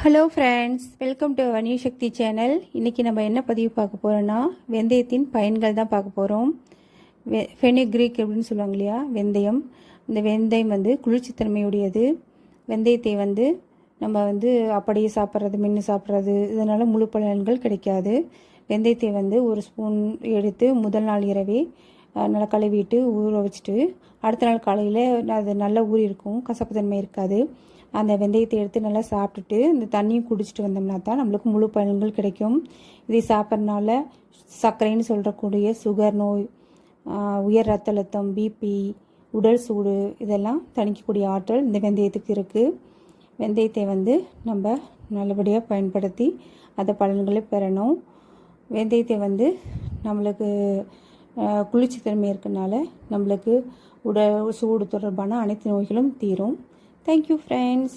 Hello friends, welcome to new Shakti channel. இன்றைக்கி நம்ம என்ன பதிவு பார்க்க போகிறோன்னா, வெந்தயத்தின் பயன்கள் தான் பார்க்க போகிறோம். ஃபெனிக்ரீக் அப்படின்னு சொல்லுவாங்க இல்லையா, வெந்தயம். இந்த வெந்தயம் குளிர்ச்சித்தன்மையுடையது. வெந்தயத்தை நம்ம அப்படியே சாப்பிட்றது, மென்று சாப்பிட்றது, இதனால் முழு பலன்கள் கிடைக்காது. வெந்தயத்தை ஒரு ஸ்பூன் எடுத்து முதல் நாள் இரவே நல்லா கழுவிட்டு ஊற வச்சுட்டு, அடுத்த நாள் காலையில் அது நல்லா ஊறி இருக்கும், கசப்பு தன்மை இருக்காது. அந்த வெந்தயத்தை எடுத்து நல்லா சாப்பிட்டுட்டு இந்த தண்ணியும் குடிச்சிட்டு வந்தோம்னா தான் நம்மளுக்கு முழு பலன்கள் கிடைக்கும். இதை சாப்பிட்றதுனால சர்க்கரைன்னு சொல்கிறக்கூடிய சுகர் நோய், உயர் ரத்த அழுத்தம், பிபி, உடல் சூடு இதெல்லாம் தணிக்கக்கூடிய ஆற்றல் இந்த வெந்தயத்துக்கு இருக்குது. வெந்தயத்தை நம்ம நல்லபடியாக பயன்படுத்தி அந்த பலன்களை பெறணும். வெந்தயத்தை நம்மளுக்கு குளிர்ச்சித்தன்மை இருக்கனால நம்மளுக்கு உடல் சூடு தொடர்பான அனைத்து நோய்களும் தீரும். Thank you, friends.